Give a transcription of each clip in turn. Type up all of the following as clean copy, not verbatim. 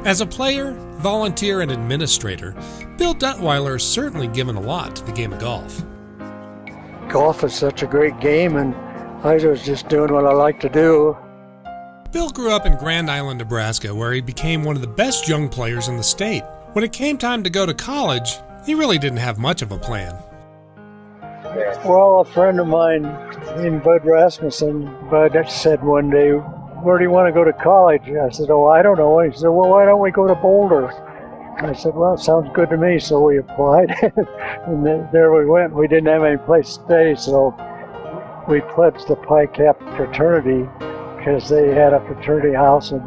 As a player, volunteer, and administrator, Bill Detweiler has certainly given a lot to the game of golf. Golf is such a great game, and I was just doing what I like to do. Bill grew up in Grand Island, Nebraska, where he became one of the best young players in the state. When it came time to go to college, he really didn't have much of a plan. Well, a friend of mine named Bud Rasmussen, Bud said one day, "Where do you want to go to college?" I said, "Oh, I don't know." He said, "Well, why don't we go to Boulder?" I said, "Well, it sounds good to me." So we applied, and there we went. We didn't have any place to stay, so we pledged the Pi Kappa fraternity because they had a fraternity house, and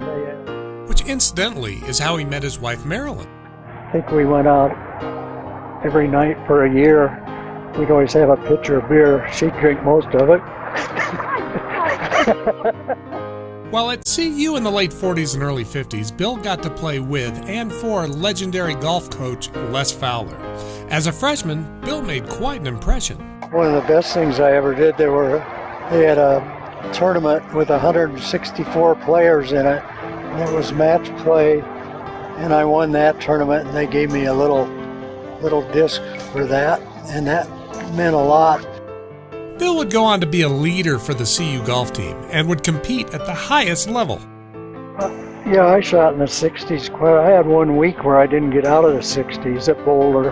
which incidentally is how he met his wife Marilyn. I think we went out every night for a year. We'd always have a pitcher of beer. She'd drink most of it. While at CU in the late 40s and early 50s, Bill got to play with and for legendary golf coach Les Fowler. As a freshman, Bill made quite an impression. One of the best things I ever did, they had a tournament with 164 players in it, and it was match play, and I won that tournament, and they gave me a little disc for that, and that meant a lot. Bill would go on to be a leader for the CU golf team and would compete at the highest level. Yeah, I shot in the 60s. I had 1 week where I didn't get out of the 60s at Boulder,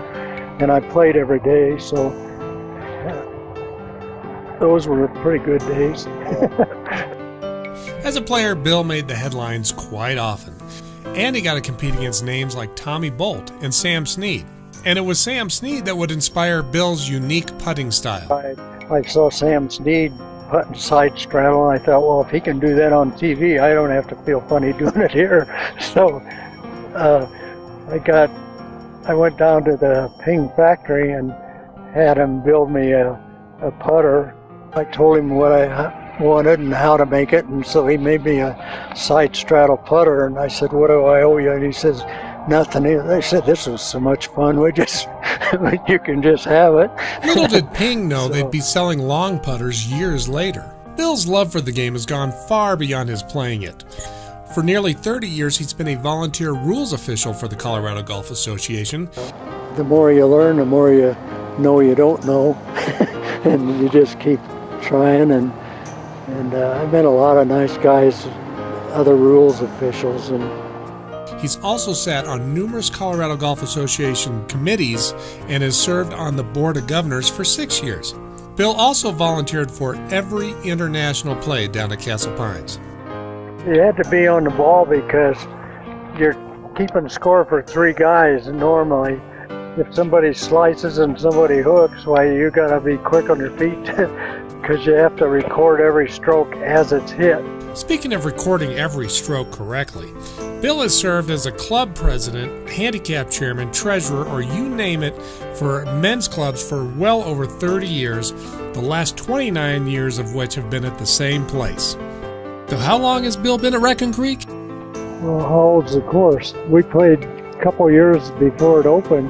and I played every day, so those were pretty good days. As a player, Bill made the headlines quite often, and he got to compete against names like Tommy Bolt and Sam Snead. And it was Sam Snead that would inspire Bill's unique putting style. I saw Sam Snead putting side straddle, and I thought, well, if he can do that on TV, I don't have to feel funny doing it here. So I went down to the Ping factory and had him build me a putter. I told him what I wanted and how to make it, and so he made me a side straddle putter, and I said, "What do I owe you?" And he says, "Nothing." They said, "This was so much fun. You can just have it." Little did Ping know they'd be selling long putters years later. Bill's love for the game has gone far beyond his playing it. For nearly 30 years, he's been a volunteer rules official for the Colorado Golf Association. The more you learn, the more you know you don't know, and you just keep trying. And I've met a lot of nice guys, other rules officials, and he's also sat on numerous Colorado Golf Association committees and has served on the Board of Governors for 6 years. Bill also volunteered for every international play down at Castle Pines. You had to be on the ball because you're keeping score for 3 guys normally. If somebody slices and somebody hooks, why, you got to be quick on your feet because you have to record every stroke as it's hit. Speaking of recording every stroke correctly, Bill has served as a club president, handicap chairman, treasurer, or you name it, for men's clubs for well over 30 years, the last 29 years of which have been at the same place. So how long has Bill been at Raccoon Creek? Well, how old's the course? We played a couple years before it opened,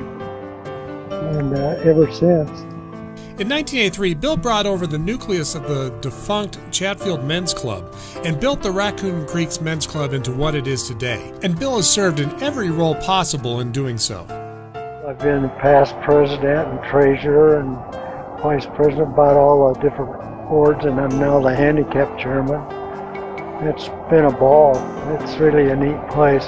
and ever since. In 1983, Bill brought over the nucleus of the defunct Chatfield Men's Club and built the Raccoon Creek's Men's Club into what it is today. And Bill has served in every role possible in doing so. I've been past president and treasurer and vice president about all the different boards, and I'm now the handicap chairman. It's been a ball. It's really a neat place.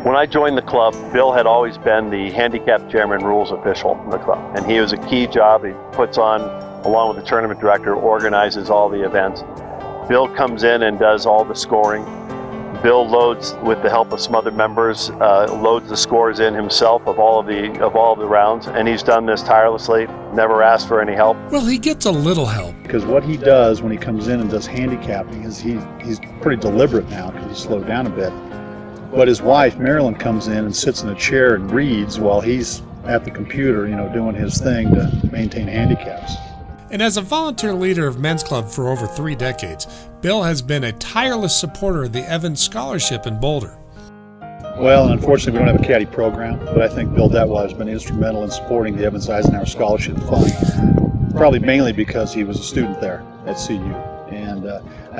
When I joined the club, Bill had always been the handicap chairman rules official in the club, and he was a key job he puts on, along with the tournament director, organizes all the events. Bill comes in and does all the scoring. Bill loads, with the help of some other members, loads the scores in himself of all of the rounds, and he's done this tirelessly, never asked for any help. Well, he gets a little help. Because what he does when he comes in and does handicapping is he's pretty deliberate now because he's slowed down a bit. But his wife, Marilyn, comes in and sits in a chair and reads while he's at the computer, doing his thing to maintain handicaps. And as a volunteer leader of Men's Club for over 3 decades, Bill has been a tireless supporter of the Evans Scholarship in Boulder. Well, unfortunately, we don't have a caddy program, but I think Bill Detweiler has been instrumental in supporting the Evans Eisenhower Scholarship Fund, probably mainly because he was a student there at CU. And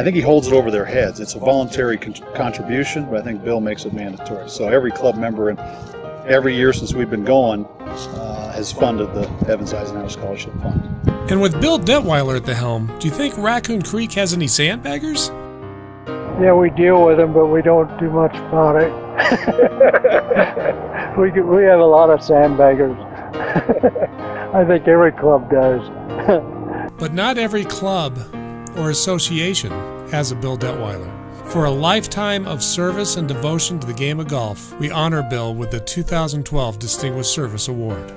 I think he holds it over their heads. It's a voluntary contribution, but I think Bill makes it mandatory. So every club member, and every year since we've been going, has funded the Evans Eisenhower Scholarship Fund. And with Bill Detweiler at the helm, do you think Raccoon Creek has any sandbaggers? Yeah, we deal with them, but we don't do much about it. we have a lot of sandbaggers. I think every club does. But not every club or association has a Bill Detweiler. For a lifetime of service and devotion to the game of golf, we honor Bill with the 2012 Distinguished Service Award.